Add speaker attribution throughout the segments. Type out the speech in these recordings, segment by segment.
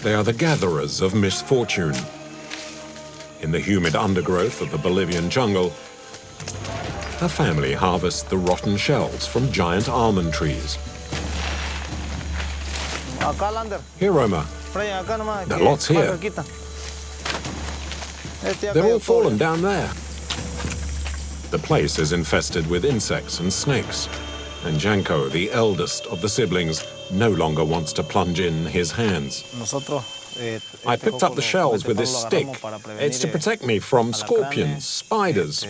Speaker 1: They are the gatherers of misfortune. In the humid undergrowth of the Bolivian jungle, a family harvests the rotten shells from giant almond trees. Here, Roma. There are lots here. They're all fallen down there. The place is infested with insects and snakes, and Janko, the eldest of the siblings, no longer wants to plunge in his hands. I picked up the shells with this stick. It's to protect me from scorpions, spiders.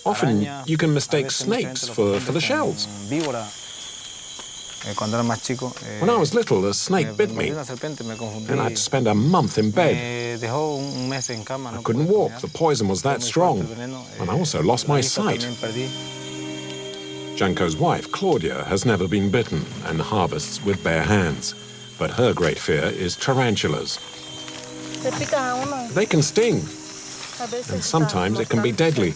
Speaker 1: Often you can mistake snakes for the shells. When I was little, a snake bit me, and I had to spend a month in bed. I couldn't walk, the poison was that strong, and I also lost my sight. Janko's wife, Claudia, has never been bitten and harvests with bare hands. But her great fear is tarantulas. They can sting, and sometimes it can be deadly.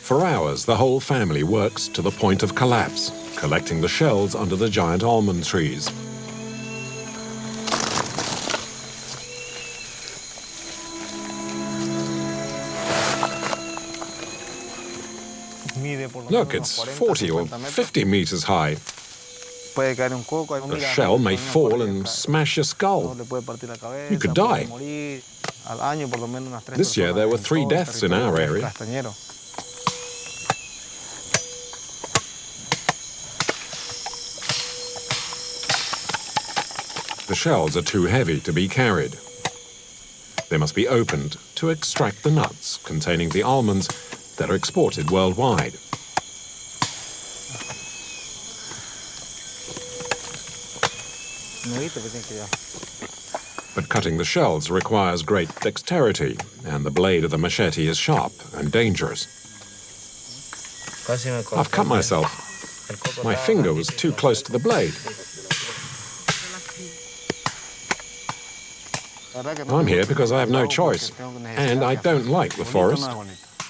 Speaker 1: For hours, the whole family works to the point of collapse, collecting the shells under the giant almond trees. Look, it's 40 or 50 meters high. The shell may fall and smash your skull. You could die. This year there were 3 deaths in our area. The shells are too heavy to be carried. They must be opened to extract the nuts containing the almonds that are exported worldwide. But cutting the shells requires great dexterity, and the blade of the machete is sharp and dangerous. I've cut myself. My finger was too close to the blade. I'm here because I have no choice, and I don't like the forest.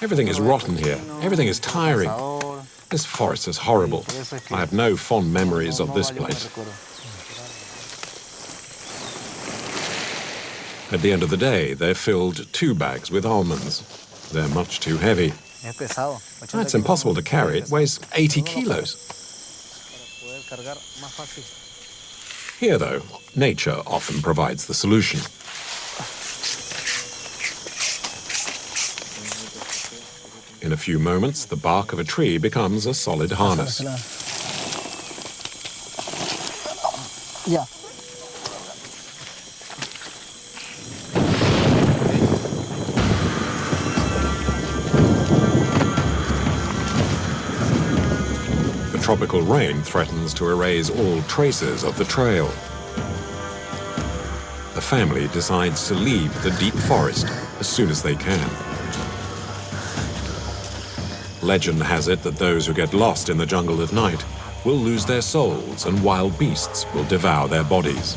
Speaker 1: Everything is rotten here. Everything is tiring. This forest is horrible. I have no fond memories of this place. At the end of the day, they're filled 2 bags with almonds. They're much too heavy. It's impossible to carry. It weighs 80 kilos. Here, though, nature often provides the solution. In a few moments, the bark of a tree becomes a solid harness.
Speaker 2: Yeah.
Speaker 1: The tropical rain threatens to erase all traces of the trail. The family decides to leave the deep forest as soon as they can. Legend has it that those who get lost in the jungle at night will lose their souls and wild beasts will devour their bodies.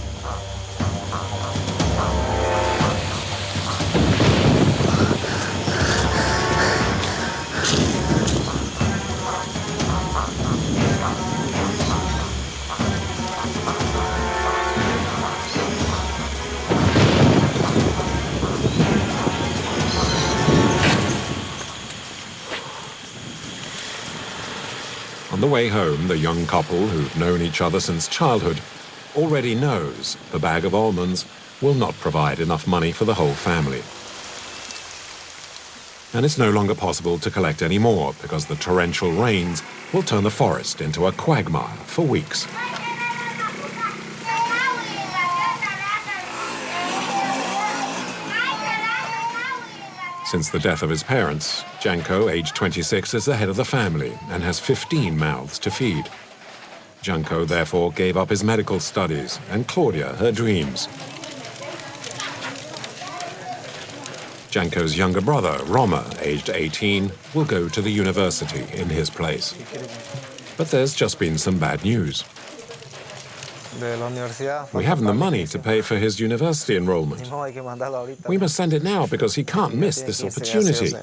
Speaker 1: On the way home, the young couple, who've known each other since childhood, already knows the bag of almonds will not provide enough money for the whole family. And it's no longer possible to collect any more because the torrential rains will turn the forest into a quagmire for weeks. Since the death of his parents, Janko, aged 26, is the head of the family and has 15 mouths to feed. Janko therefore gave up his medical studies and Claudia her dreams. Janko's younger brother, Roma, aged 18, will go to the university in his place. But there's just been some bad news. We haven't the money to pay for his university enrollment. We must send it now because he can't miss this opportunity.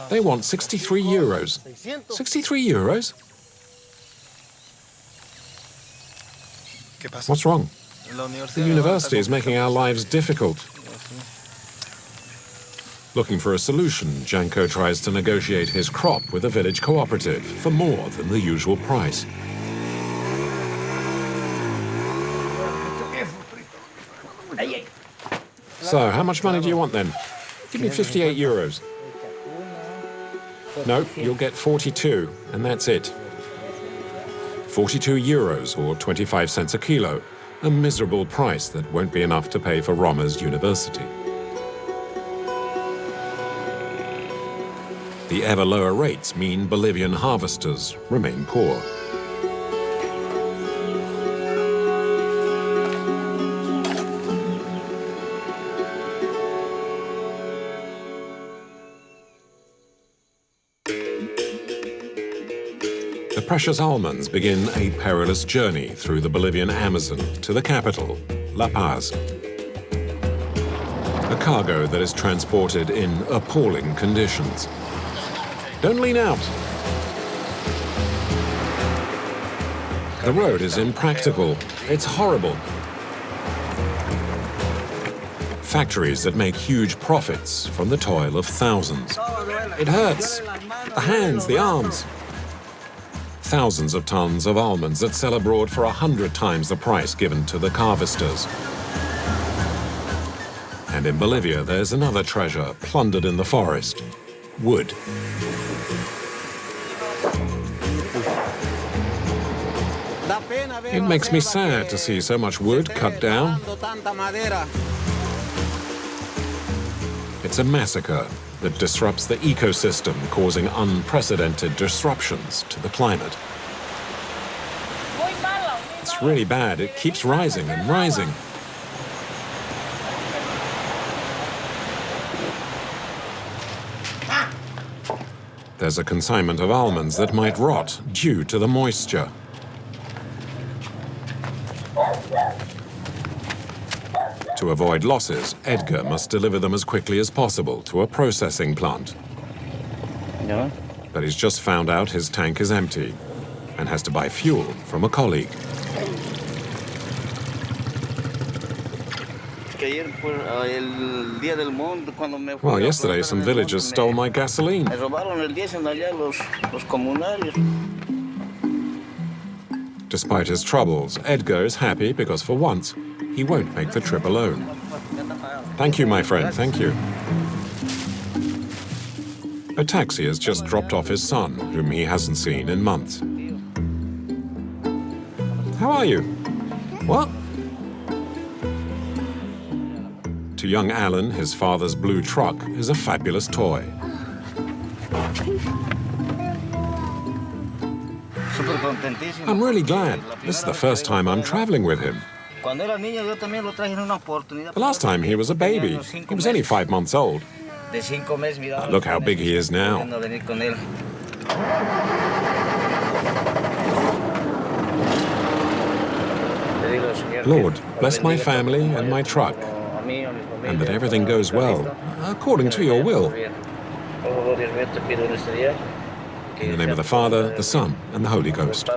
Speaker 1: They want 63 euros. 63 euros? What's wrong? The university is making our lives difficult. Looking for a solution, Janko tries to negotiate his crop with a village cooperative for more than the usual price. So, how much money do you want then? Give me 58 euros. No, you'll get 42, and that's it. 42 euros, or 25 cents a kilo, a miserable price that won't be enough to pay for Roma's university. The ever lower rates mean Bolivian harvesters remain poor. The precious almonds begin a perilous journey through the Bolivian Amazon to the capital, La Paz. A cargo that is transported in appalling conditions. Don't lean out. The road is impractical. It's horrible. Factories that make huge profits from the toil of thousands. It hurts. The hands, the arms. Thousands of tons of almonds that sell abroad for 100 times the price given to the harvesters. And in Bolivia, there's another treasure plundered in the forest: wood. It makes me sad to see so much wood cut down. It's a massacre that disrupts the ecosystem, causing unprecedented disruptions to the climate. It's really bad. It keeps rising and rising. There's a consignment of almonds that might rot due to the moisture. To avoid losses, Edgar must deliver them as quickly as possible to a processing plant. But he's just found out his tank is empty and has to buy fuel from a colleague. Well, yesterday some villagers stole my gasoline. Despite his troubles, Edgar is happy because for once, he won't make the trip alone. Thank you, my friend, thank you. A taxi has just dropped off his son, whom he hasn't seen in months. How are you? What? To young Alan, his father's blue truck is a fabulous toy. I'm really glad. This is the first time I'm traveling with him. The last time he was a baby. He was only 5 months old. Look how big he is now. Lord, bless my family and my truck, and that everything goes well, according to your will. In the name of the Father, the Son, and the Holy Ghost.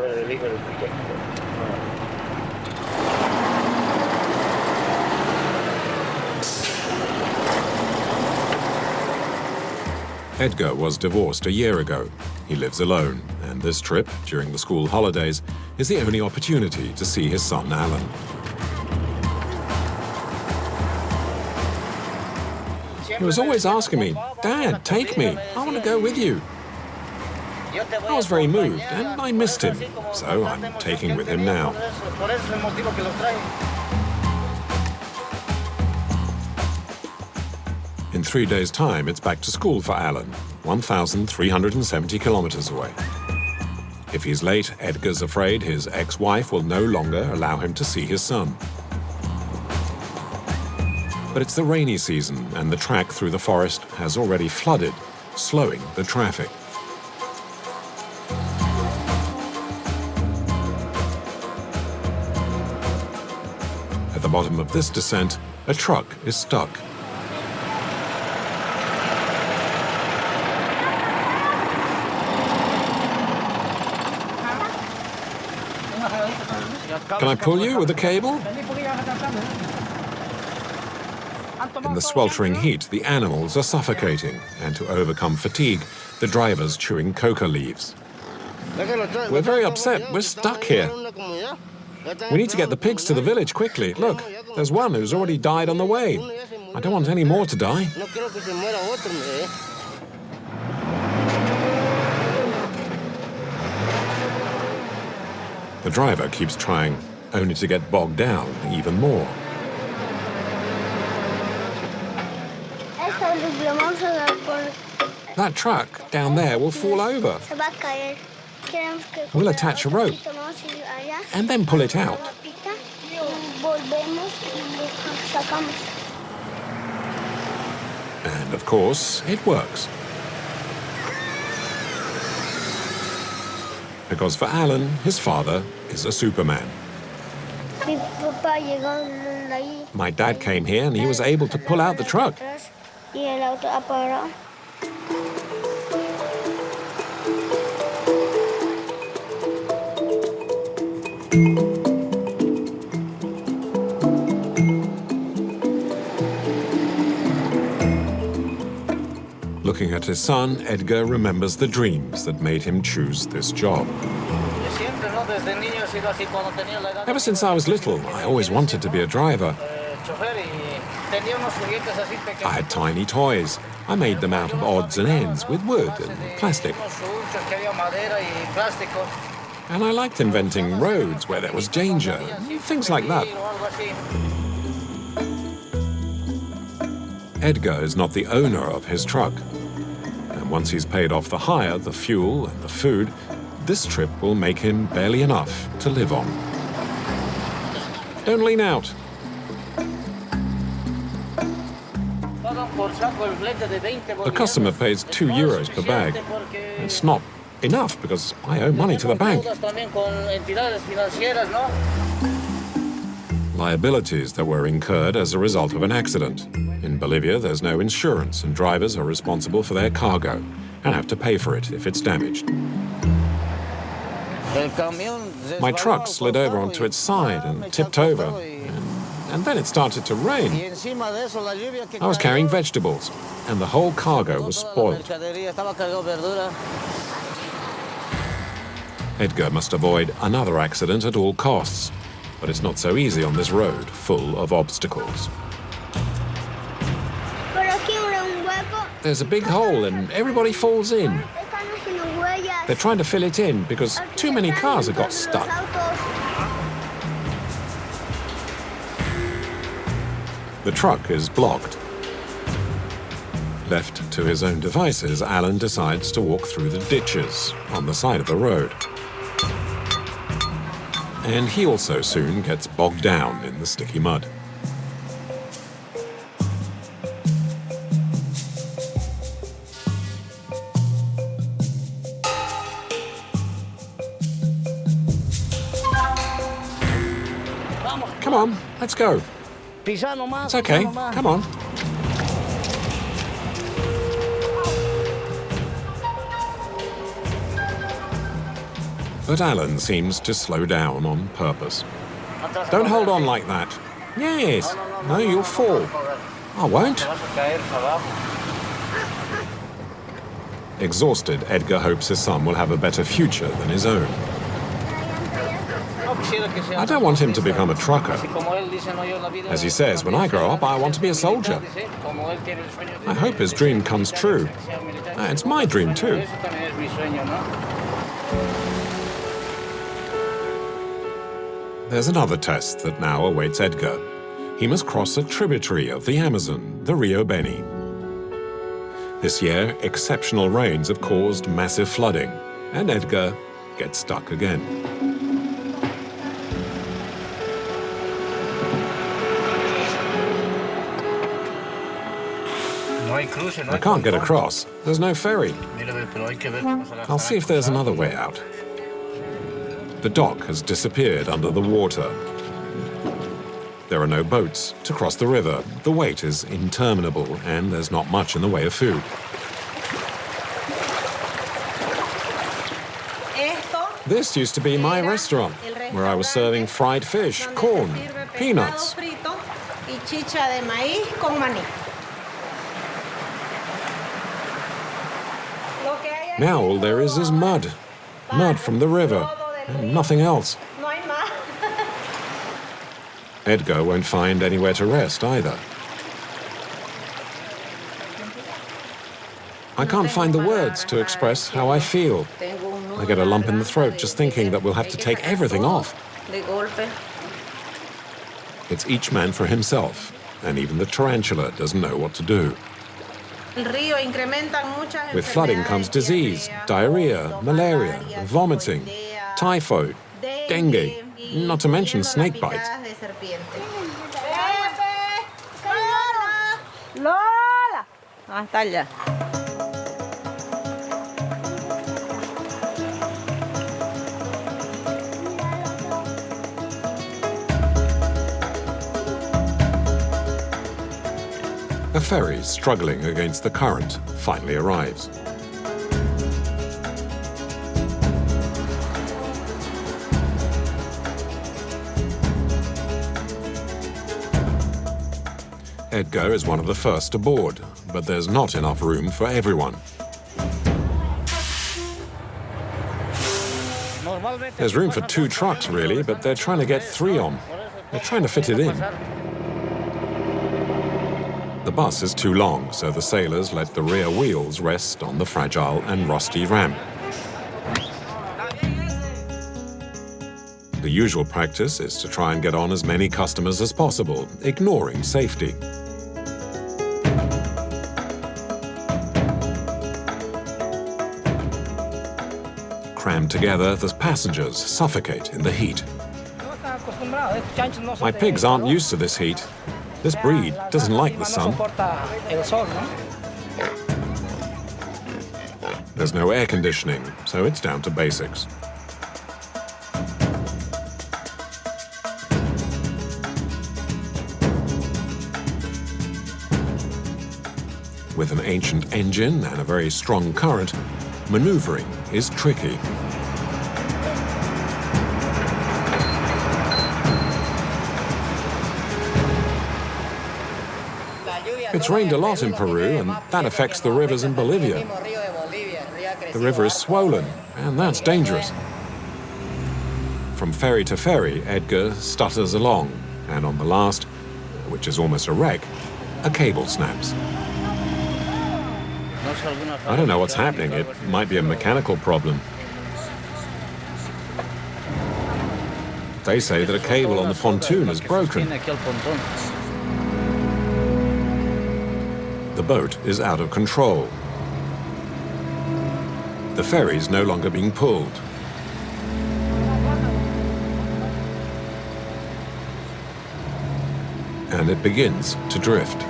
Speaker 1: Edgar was divorced a year ago. He lives alone, and this trip, during the school holidays, is the only opportunity to see his son Alan. He was always asking me, "Dad, take me. I want to go with you." I was very moved, and I missed him, so I'm taking with him now. In 3 days' time, it's back to school for Alan, 1,370 kilometers away. If he's late, Edgar's afraid his ex-wife will no longer allow him to see his son. But it's the rainy season, and the track through the forest has already flooded, slowing the traffic. At the bottom of this descent, a truck is stuck. Can I pull you with the cable? In the sweltering heat, the animals are suffocating, and to overcome fatigue, the driver's chewing coca leaves. We're very upset. We're stuck here. We need to get the pigs to the village quickly. Look, there's one who's already died on the way. I don't want any more to die. The driver keeps trying, only to get bogged down even more. That truck down there will fall over. We'll attach a rope and then pull it out. And of course, it works. Because for Alan, his father is a Superman. My dad came here and he was able to pull out the truck. Looking at his son, Edgar remembers the dreams that made him choose this job. Ever since I was little, I always wanted to be a driver. I had tiny toys. I made them out of odds and ends with wood and plastic. And I liked inventing roads where there was danger, things like that. Edgar is not the owner of his truck. And once he's paid off the hire, the fuel and the food, this trip will make him barely enough to live on. Don't lean out. A customer pays €2 per bag. It's not enough because I owe money to the bank. Liabilities that were incurred as a result of an accident. In Bolivia, there's no insurance and drivers are responsible for their cargo and have to pay for it if it's damaged. My truck slid over onto its side and tipped over, and then it started to rain. I was carrying vegetables, and the whole cargo was spoiled. Edgar must avoid another accident at all costs, but it's not so easy on this road full of obstacles. There's a big hole and everybody falls in. They're trying to fill it in because too many cars have got stuck. The truck is blocked. Left to his own devices, Alan decides to walk through the ditches on the side of the road. And he also soon gets bogged down in the sticky mud. Come on, let's go. It's okay, come on. But Alan seems to slow down on purpose. Don't hold on like that. Yes. No, you'll fall. I won't. Exhausted, Edgar hopes his son will have a better future than his own. I don't want him to become a trucker. As he says, when I grow up, I want to be a soldier. I hope his dream comes true. It's my dream too. There's another test that now awaits Edgar. He must cross a tributary of the Amazon, the Rio Beni. This year, exceptional rains have caused massive flooding, and Edgar gets stuck again. I can't get across. There's no ferry. I'll see if there's another way out. The dock has disappeared under the water. There are no boats to cross the river. The wait is interminable, and there's not much in the way of food. This used to be my restaurant. where I was serving fried fish, corn, peanuts. Now all there is mud. Mud from the river, and nothing else. Edgar won't find anywhere to rest either. I can't find the words to express how I feel. I get a lump in the throat just thinking that we'll have to take everything off. It's each man for himself, and even the tarantula doesn't know what to do. With flooding comes disease, diarrhea, malaria, vomiting, typhoid, dengue, not to mention snake bites. A ferry struggling against the current finally arrives. Edgar is one of the first aboard, but there's not enough room for everyone. There's room for 2 trucks, really, but they're trying to get 3 on. They're trying to fit it in. The bus is too long, so the sailors let the rear wheels rest on the fragile and rusty ramp. The usual practice is to try and get on as many customers as possible, ignoring safety. Crammed together, the passengers suffocate in the heat. My pigs aren't used to this heat. This breed doesn't like the sun. There's no air conditioning, so it's down to basics. With an ancient engine and a very strong current, maneuvering is tricky. It's rained a lot in Peru, and that affects the rivers in Bolivia. The river is swollen, and that's dangerous. From ferry to ferry, Edgar stutters along, and on the last, which is almost a wreck, a cable snaps. I don't know what's happening. It might be a mechanical problem. They say that a cable on the pontoon is broken. The boat is out of control. The ferry's no longer being pulled. And it begins to drift.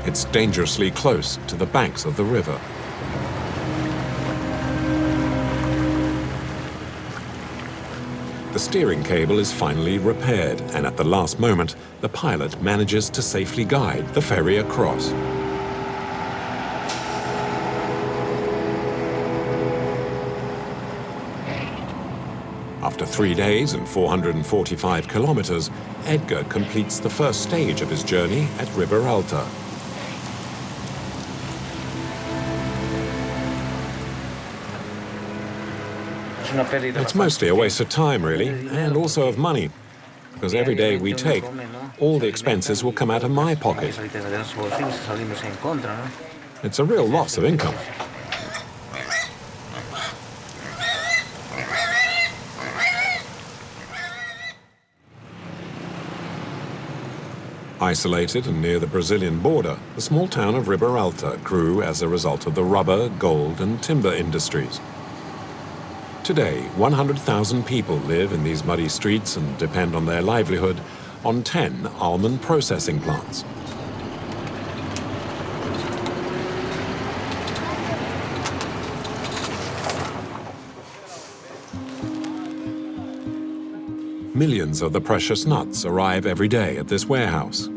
Speaker 1: It's dangerously close to the banks of the river. The steering cable is finally repaired, and at the last moment, the pilot manages to safely guide the ferry across. After 3 days and 445 kilometers, Edgar completes the first stage of his journey at Riberalta. It's mostly a waste of time, really, and also of money, because every day we take, all the expenses will come out of my pocket. It's a real loss of income. Isolated and near the Brazilian border, the small town of Riberalta grew as a result of the rubber, gold, and timber industries. Today, 100,000 people live in these muddy streets and depend on their livelihood on 10 almond processing plants. Millions of the precious nuts arrive every day at this warehouse.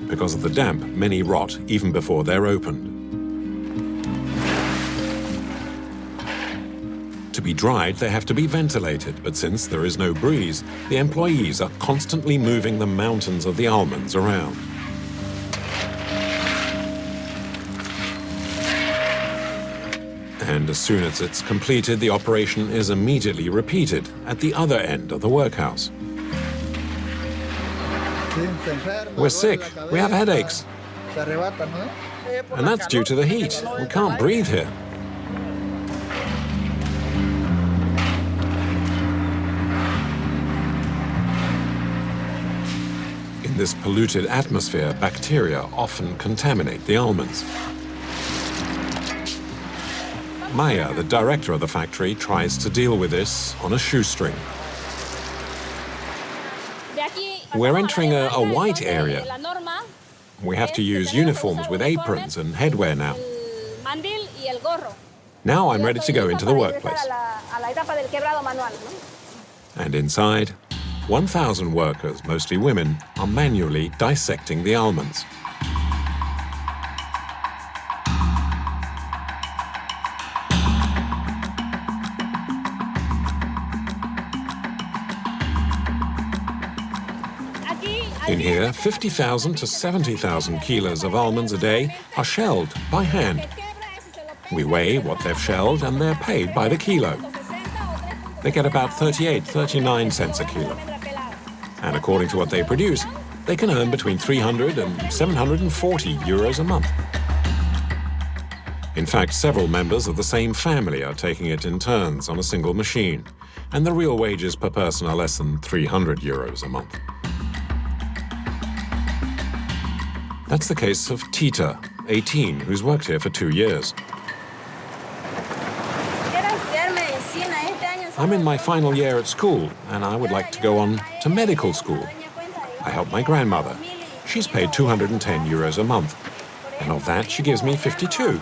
Speaker 1: Because of the damp, many rot even before they're opened. be dried, they have to be ventilated, but since there is no breeze, the employees are constantly moving the mountains of the almonds around. And as soon as it's completed, the operation is immediately repeated at the other end of the workhouse. We're sick, we have headaches, and that's due to the heat. We can't breathe here. In this polluted atmosphere, bacteria often contaminate the almonds. Maya, the director of the factory, tries to deal with this on a shoestring. We're entering a white area. We have to use uniforms with aprons and headwear now. Now I'm ready to go into the workplace. And inside, 1,000 workers, mostly women, are manually dissecting the almonds. In here, 50,000 to 70,000 kilos of almonds a day are shelled by hand. We weigh what they've shelled and they're paid by the kilo. They get about 39 cents a kilo. And according to what they produce, they can earn between 300 and 740 euros a month. In fact, several members of the same family are taking it in turns on a single machine, and the real wages per person are less than 300 euros a month. That's the case of Tita, 18, who's worked here for 2 years. I'm in my final year at school, and I would like to go on to medical school. I help my grandmother. She's paid 210 euros a month, and of that she gives me 52.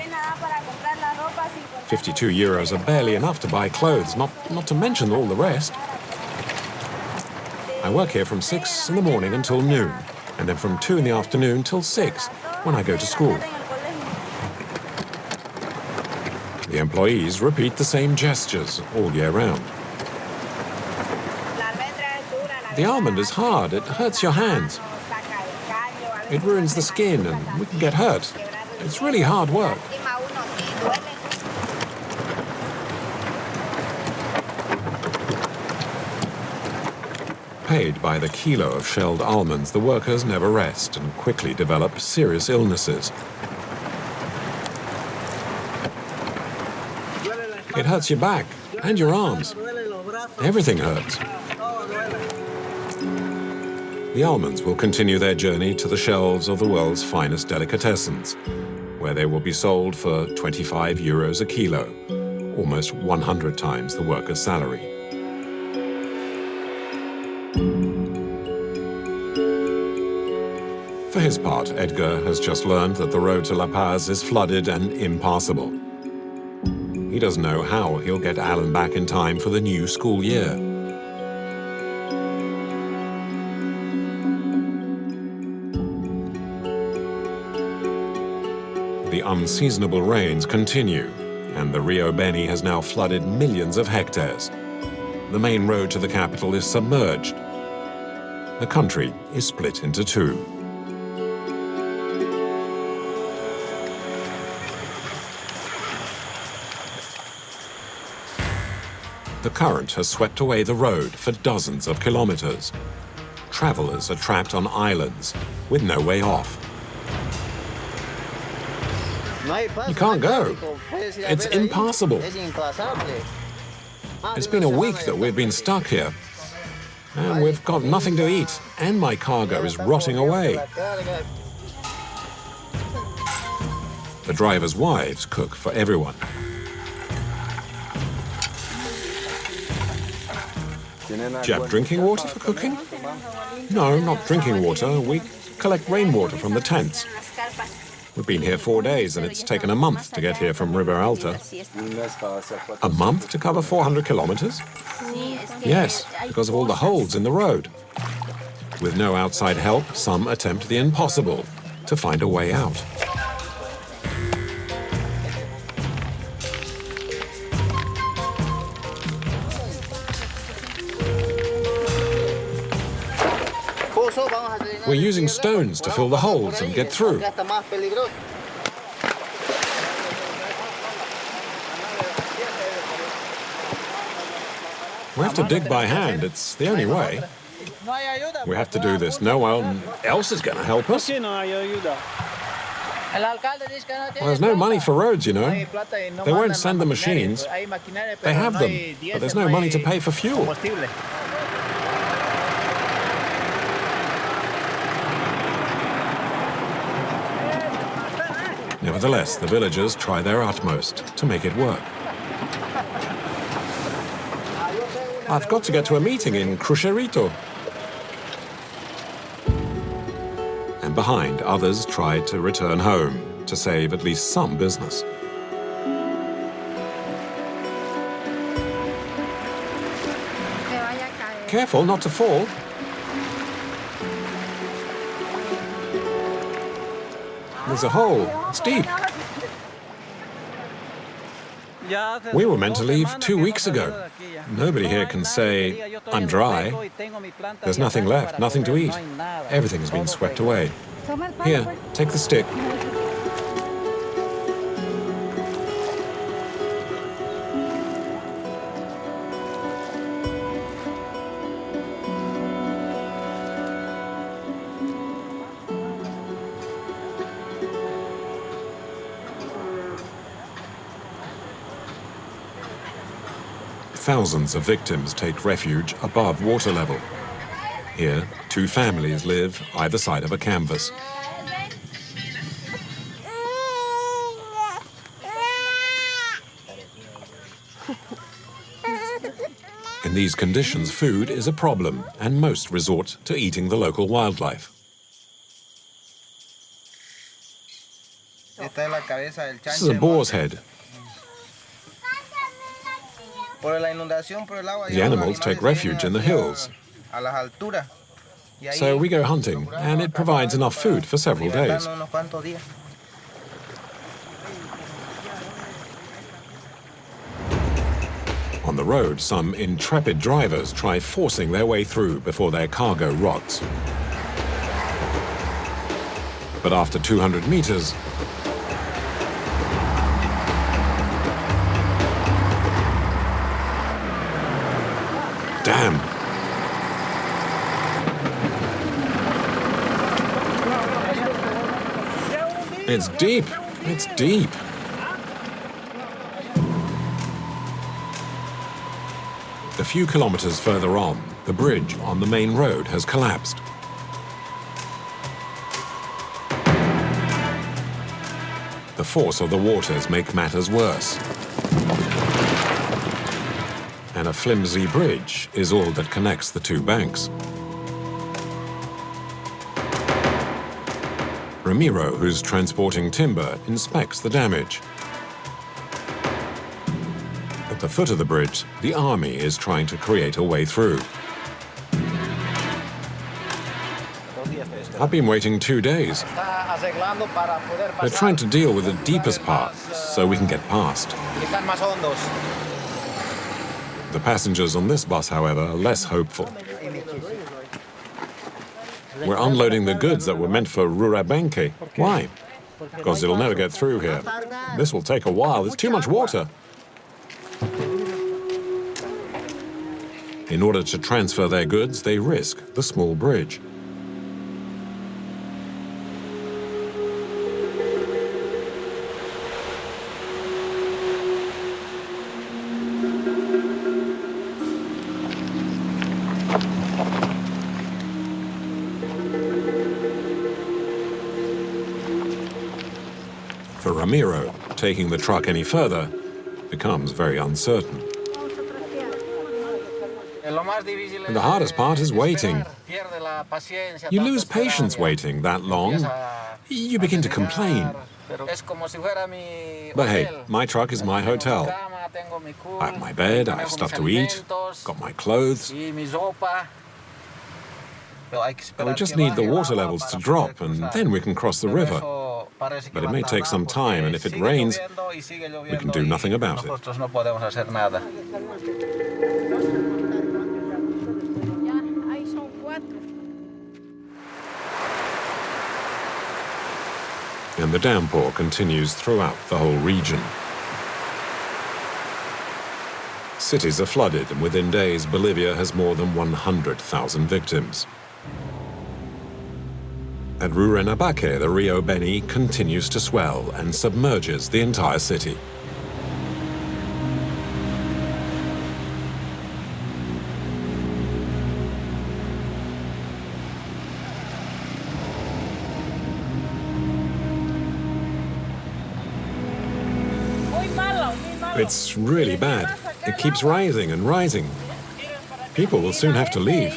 Speaker 1: 52 euros are barely enough to buy clothes, not to mention all the rest. I work here from 6 in the morning until noon, and then from 2 in the afternoon till 6 when I go to school. The employees repeat the same gestures all year round. The almond is hard, it hurts your hands. It ruins the skin and we can get hurt. It's really hard work. Paid by the kilo of shelled almonds, the workers never rest and quickly develop serious illnesses. It hurts your back and your arms. Everything hurts. The almonds will continue their journey to the shelves of the world's finest delicatessens, where they will be sold for 25 euros a kilo, almost 100 times the worker's salary. For his part, Edgar has just learned that the road to La Paz is flooded and impassable. He doesn't know how he'll get Alan back in time for the new school year. The unseasonable rains continue, and the Rio Beni has now flooded millions of hectares. The main road to the capital is submerged. The country is split into two. The current has swept away the road for dozens of kilometers. Travelers are trapped on islands with no way off. You can't go. It's impassable. It's been a week that we've been stuck here. And we've got nothing to eat, and my cargo is rotting away. The drivers' wives cook for everyone. Do you have drinking water for cooking? No, not drinking water. We collect rainwater from the tents. We've been here 4 days, and it's taken a month to get here from River Alta. A month to cover 400 kilometers? Yes, because of all the holes in the road. With no outside help, some attempt the impossible, to find a way out. We're using stones to fill the holes and get through. We have to dig by hand. It's the only way. We have to do this. No one else is going to help us. Well, there's no money for roads, you know. They won't send the machines. They have them, but there's no money to pay for fuel. Nevertheless, the villagers try their utmost to make it work. I've got to get to a meeting in Crucerito. And behind, others tried to return home to save at least some business. Careful not to fall. There's a hole. It's deep. We were meant to leave 2 weeks ago. Nobody here can say, I'm dry. There's nothing left, nothing to eat. Everything has been swept away. Here, take the stick. Thousands of victims take refuge above water level. Here, 2 families live either side of a canvas. In these conditions, food is a problem, and most resort to eating the local wildlife. This is a boar's head. The animals take refuge in the hills. So we go hunting, and it provides enough food for several days. On the road, some intrepid drivers try forcing their way through before their cargo rots. But after 200 meters, damn! It's deep. It's deep. A few kilometers further on, the bridge on the main road has collapsed. The force of the waters make matters worse. And a flimsy bridge is all that connects the 2 banks. Ramiro, who's transporting timber, inspects the damage. At the foot of the bridge, the army is trying to create a way through. I've been waiting 2 days. They're trying to deal with the deepest part so we can get past. The passengers on this bus, however, are less hopeful. We're unloading the goods that were meant for Rurabenque. Why? Because it'll never get through here. This will take a while. There's too much water. In order to transfer their goods, they risk the small bridge. For Ramiro, taking the truck any further becomes very uncertain. And the hardest part is waiting. You lose patience waiting that long. You begin to complain. But hey, my truck is my hotel. I have my bed, I have stuff to eat, got my clothes. We just need the water levels to drop, and then we can cross the river. But it may take some time, and if it rains, we can do nothing about it. and the downpour continues throughout the whole region. Cities are flooded, and within days, Bolivia has more than 100,000 victims. At Rurrenabaque, the Rio Beni continues to swell and submerges the entire city. It's really bad. It keeps rising and rising. People will soon have to leave.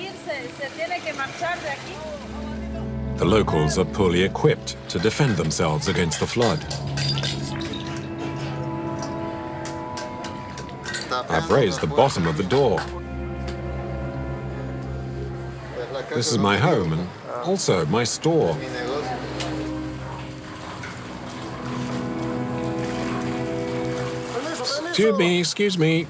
Speaker 1: The locals are poorly equipped to defend themselves against the flood. I've raised the bottom of the door. This is my home and also my store. Excuse me.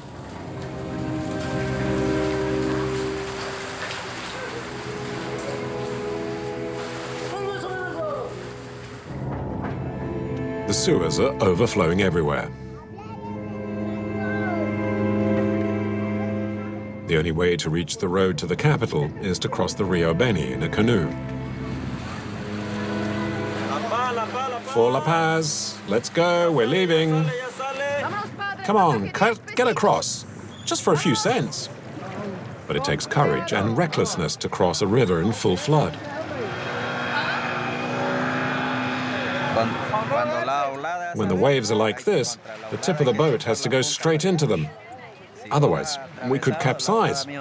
Speaker 1: The sewers are overflowing everywhere. The only way to reach the road to the capital is to cross the Rio Beni in a canoe. For La Paz, let's go, we're leaving. Come on, get across, just for a few cents. But it takes courage and recklessness to cross a river in full flood. When the waves are like this, the tip of the boat has to go straight into them. Otherwise, we could capsize. And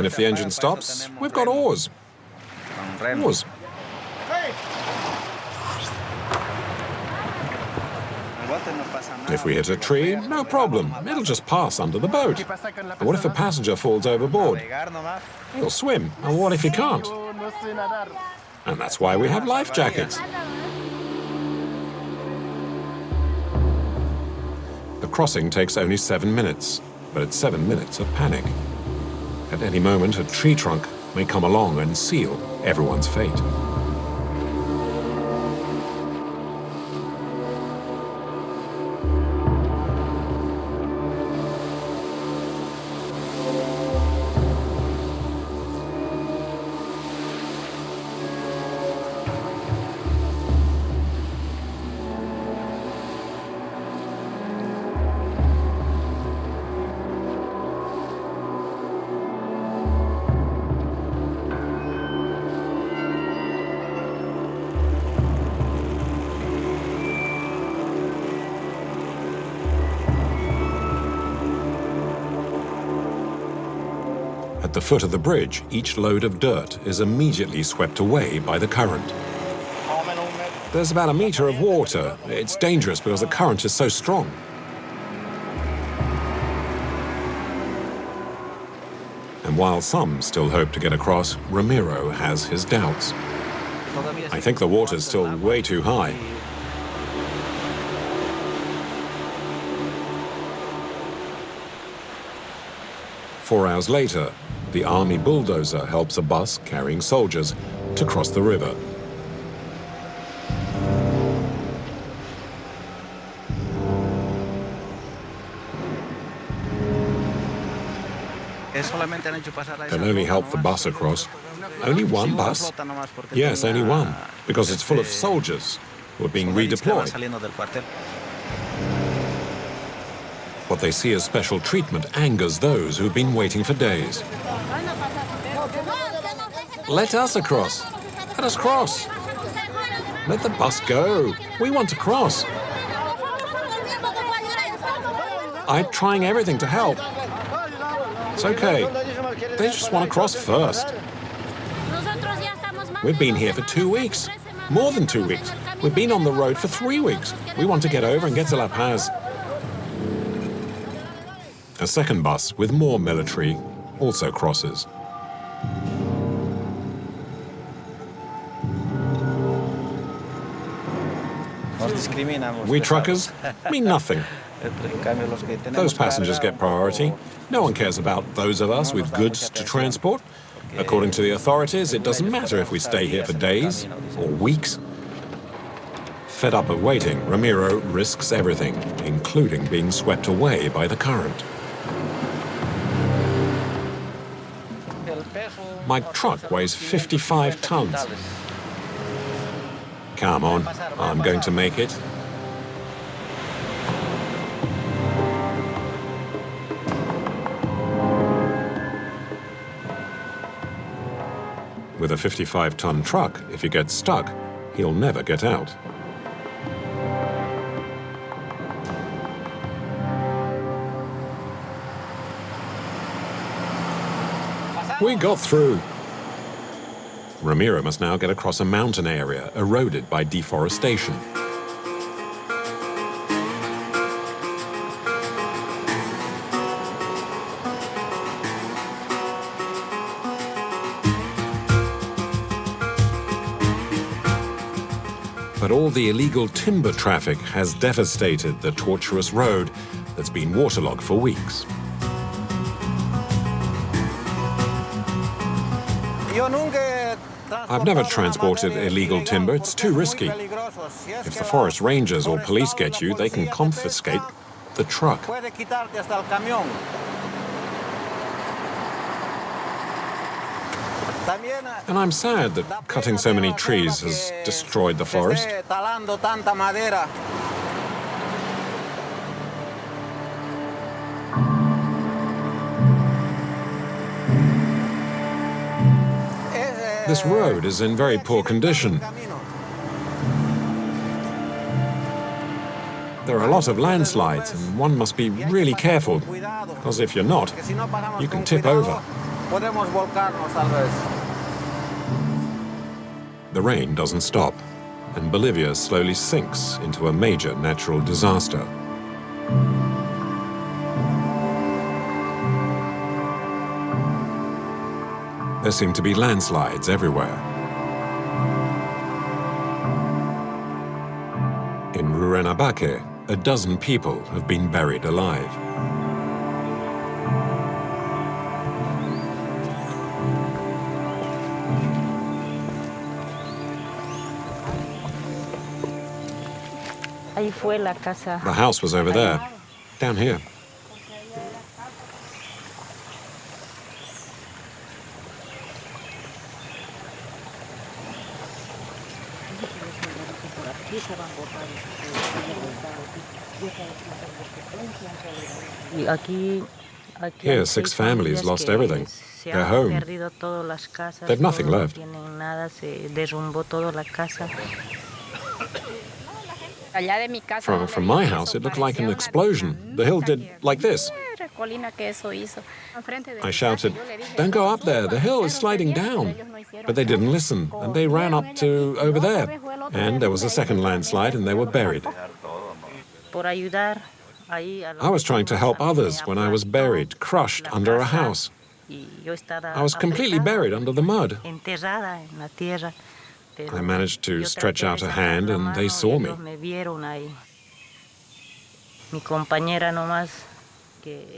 Speaker 1: if the engine stops, we've got oars. Oars. If we hit a tree, no problem. It'll just pass under the boat. And what if a passenger falls overboard? He'll swim. And what if he can't? And that's why we have life jackets. The crossing takes only 7 minutes, but it's 7 minutes of panic. At any moment, a tree trunk may come along and seal everyone's fate. At the foot of the bridge, each load of dirt is immediately swept away by the current. There's about a meter of water. It's dangerous because the current is so strong. And while some still hope to get across, Ramiro has his doubts. I think the water's still way too high. Four hours later, the army bulldozer helps a bus carrying soldiers to cross the river. They'll only help the bus across. Only one bus? Yes, only one, because it's full of soldiers who are being redeployed. What they see as special treatment angers those who've been waiting for days. Let us across. Let us cross. Let the bus go. We want to cross. I'm trying everything to help. It's okay. They just want to cross first. We've been here for 2 weeks. More than 2 weeks. We've been on the road for 3 weeks. We want to get over and get to La Paz. A second bus with more military also crosses. We truckers mean nothing. Those passengers get priority. No one cares about those of us with goods to transport. According to the authorities, it doesn't matter if we stay here for days or weeks. Fed up of waiting, Ramiro risks everything, including being swept away by the current. My truck weighs 55 tons. Come on, I'm going to make it. With a 55-ton truck, if he gets stuck, he'll never get out. We got through. Ramiro must now get across a mountain area eroded by deforestation. But all the illegal timber traffic has devastated the tortuous road that's been waterlogged for weeks. I've never transported illegal timber. It's too risky. If the forest rangers or police get you, they can confiscate the truck. And I'm sad that cutting so many trees has destroyed the forest. This road is in very poor condition. There are a lot of landslides, and one must be really careful, because if you're not, you can tip over. The rain doesn't stop, and Bolivia slowly sinks into a major natural disaster. There seem to be landslides everywhere. In Rurenabaque, a dozen people have been buried alive. The house was over there, down here. Here, 6 families lost everything. Their home. They've nothing left. From my house, it looked like an explosion. The hill did like this. I shouted, "Don't go up there, the hill is sliding down." But they didn't listen, and they ran up to over there. And there was a second landslide, and they were buried. I was trying to help others when I was buried, crushed under a house. I was completely buried under the mud. I managed to stretch out a hand, and they saw me.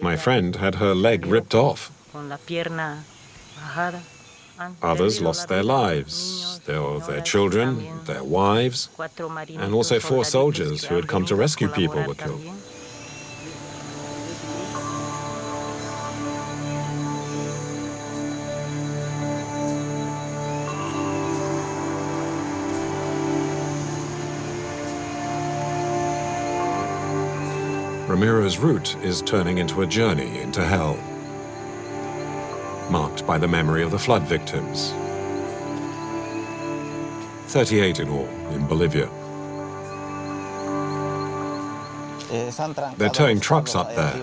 Speaker 1: My friend had her leg ripped off. Others lost their lives, their children, their wives, and also 4 soldiers who had come to rescue people were killed. Ramiro's route is turning into a journey into hell, marked by the memory of the flood victims. 38 in all in Bolivia. They're towing trucks up there.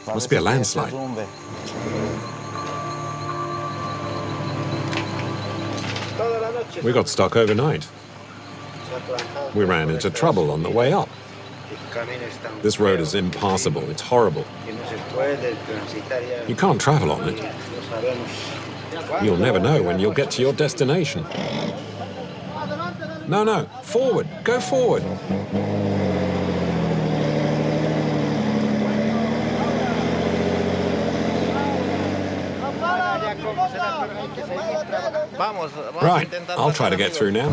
Speaker 1: Must be a landslide. We got stuck overnight. We ran into trouble on the way up. This road is impassable. It's horrible. You can't travel on it. You'll never know when you'll get to your destination. No, forward. Go forward. Right, I'll try to get through now.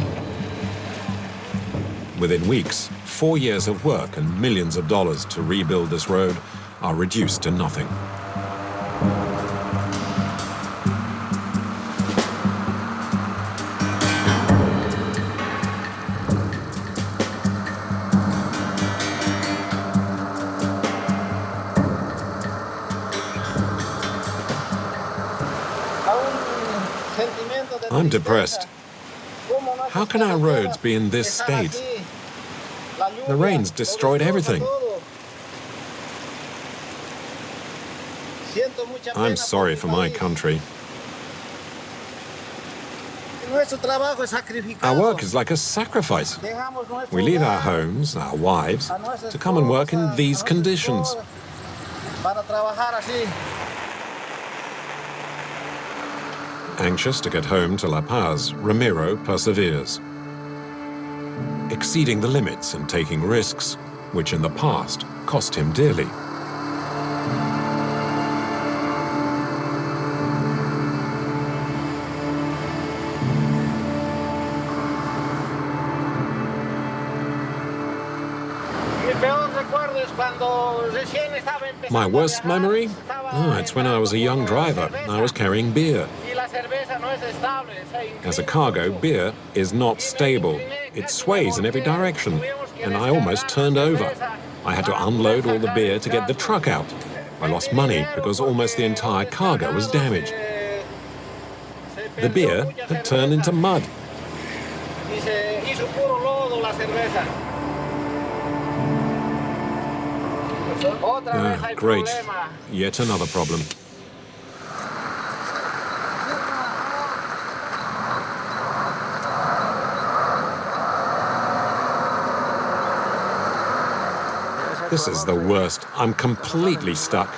Speaker 1: Within weeks, 4 years of work and millions of dollars to rebuild this road are reduced to nothing. I'm depressed. How can our roads be in this state? The rains destroyed everything. I'm sorry for my country. Our work is like a sacrifice. We leave our homes, our wives, to come and work in these conditions. Anxious to get home to La Paz, Ramiro perseveres, exceeding the limits and taking risks, which in the past cost him dearly. My worst memory? Oh, it's when I was a young driver. I was carrying beer. As a cargo, beer is not stable. It sways in every direction, and I almost turned over. I had to unload all the beer to get the truck out. I lost money because almost the entire cargo was damaged. The beer had turned into mud. Great. Yet another problem. This is the worst. I'm completely stuck.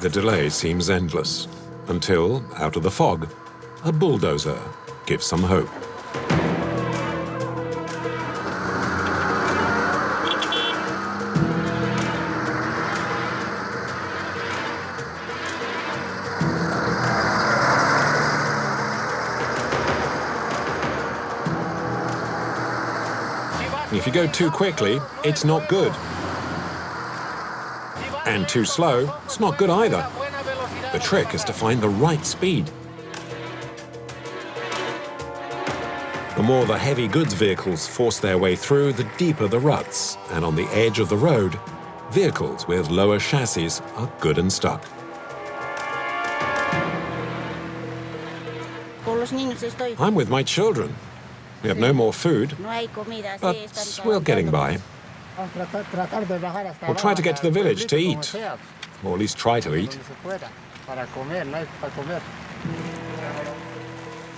Speaker 1: The delay seems endless, until, out of the fog, a bulldozer gives some hope. If you go too quickly, it's not good. And too slow, it's not good either. The trick is to find the right speed. The more the heavy goods vehicles force their way through, the deeper the ruts. And on the edge of the road, vehicles with lower chassis are good and stuck. I'm with my children. We have no more food, but we're getting by. We'll try to get to the village to eat, or at least try to eat.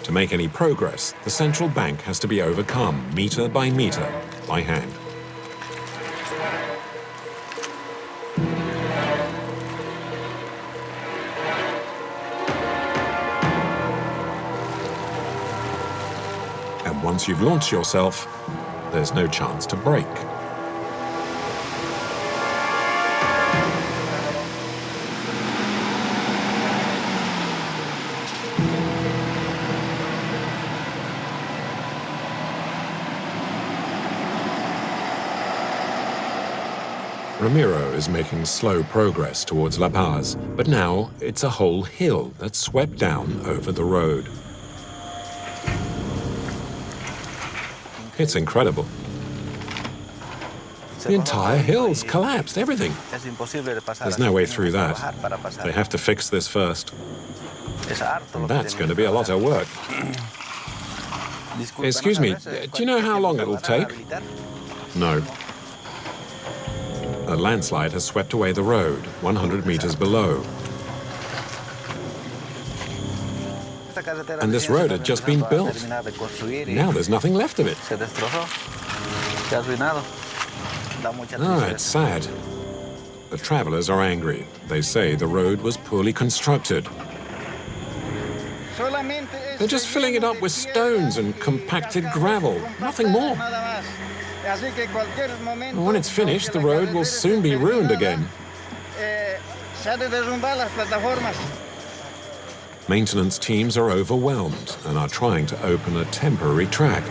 Speaker 1: To make any progress, the central bank has to be overcome, meter by meter, by hand. And once you've launched yourself, there's no chance to brake. Ramiro is making slow progress towards La Paz, but now it's a whole hill that's swept down over the road. It's incredible. The entire hill's collapsed, everything. There's no way through that. They have to fix this first. And that's going to be a lot of work. Excuse me, do you know how long it'll take? No. A landslide has swept away the road, 100 meters below. And this road had just been built. Now there's nothing left of it. Ah, it's sad. The travelers are angry. They say the road was poorly constructed. They're just filling it up with stones and compacted gravel, nothing more. Well, when it's finished, the road will soon be ruined again. Maintenance teams are overwhelmed and are trying to open a temporary track.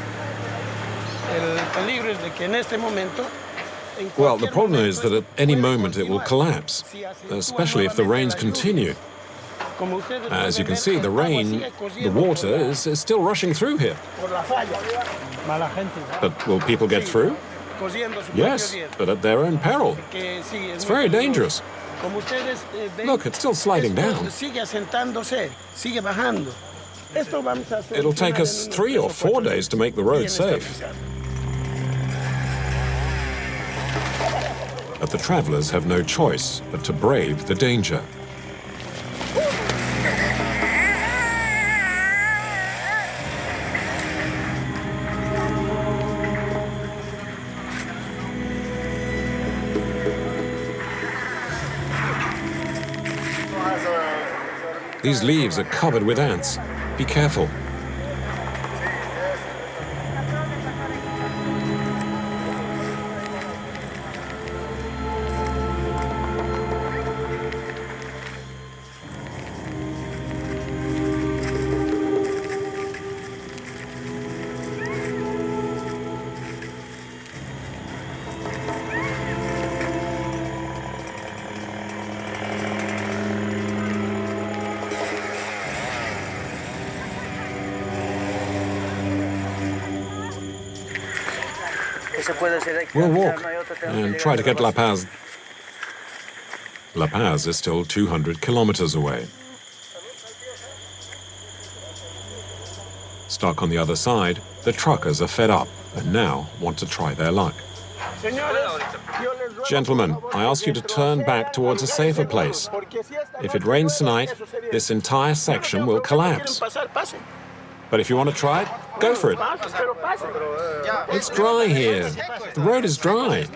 Speaker 1: Well, the problem is that at any moment it will collapse, especially if the rains continue. As you can see, the water is still rushing through here. But will people get through? Yes, but at their own peril. It's very dangerous. Look, it's still sliding down. It'll take us 3 or 4 days to make the road safe. But the travelers have no choice but to brave the danger. These leaves are covered with ants. Be careful. We'll walk and try to get La Paz. La Paz is still 200 kilometers away. Stuck on the other side, the truckers are fed up and now want to try their luck. Gentlemen, I ask you to turn back towards a safer place. If it rains tonight, this entire section will collapse. But if you want to try it, go for it. It's dry here. The road is dry.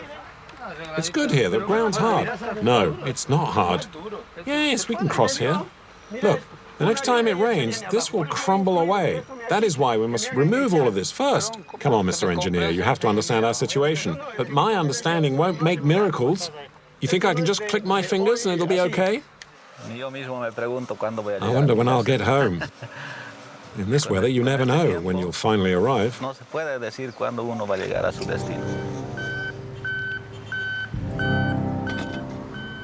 Speaker 1: It's good here. The ground's hard. No, it's not hard. Yes, we can cross here. Look, the next time it rains, this will crumble away. That is why we must remove all of this first. Come on, Mr. Engineer, you have to understand our situation. But my understanding won't make miracles. You think I can just click my fingers and it'll be okay? I wonder when I'll get home. In this weather, you never know when you'll finally arrive.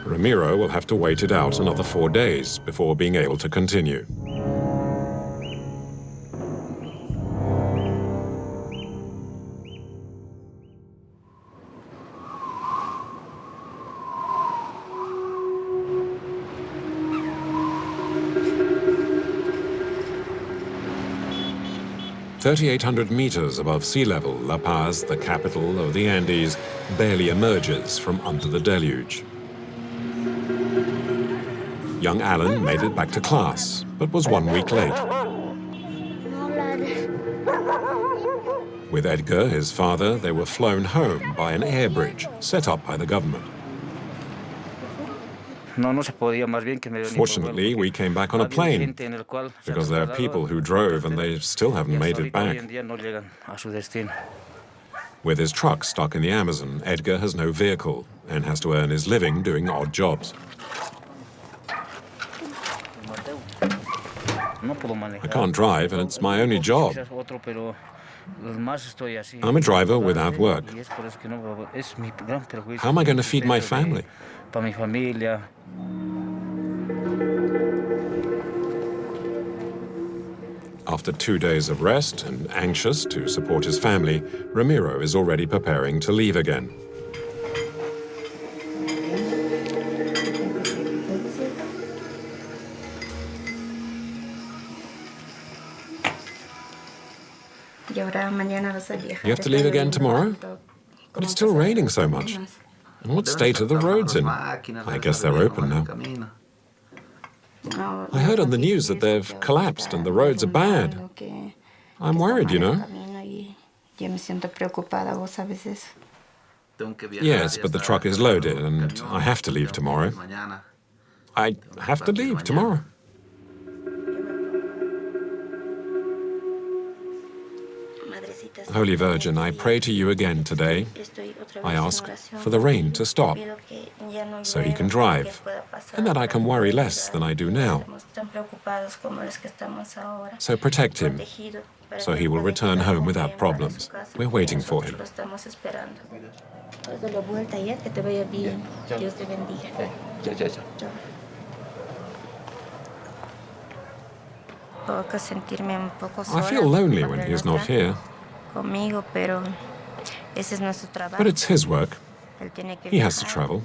Speaker 1: Ramiro will have to wait it out another 4 days before being able to continue. "3,800 meters above sea level, La Paz, the capital of the Andes, barely emerges from under the deluge. Young Alan made it back to class, but was 1 week late. With Edgar, his father, they were flown home by an air bridge set up by the government. Fortunately, we came back on a plane, because there are people who drove and they still haven't made it back. With his truck stuck in the Amazon, Edgar has no vehicle and has to earn his living doing odd jobs. I can't drive, and it's my only job. I'm a driver without work. How am I going to feed my family? After 2 days of rest and anxious to support his family, Ramiro is already preparing to leave again. You have to leave again tomorrow? But it's still raining so much. And what state are the roads in? I guess they're open now. I heard on the news that they've collapsed and the roads are bad. I'm worried, you know. Yes, but the truck is loaded and I have to leave tomorrow. I have to leave tomorrow. Holy Virgin, I pray to you again today. I ask for the rain to stop, so he can drive, and that I can worry less than I do now. So protect him, so he will return home without problems. We're waiting for him. I feel lonely when he's not here, but it's his work. He has to travel.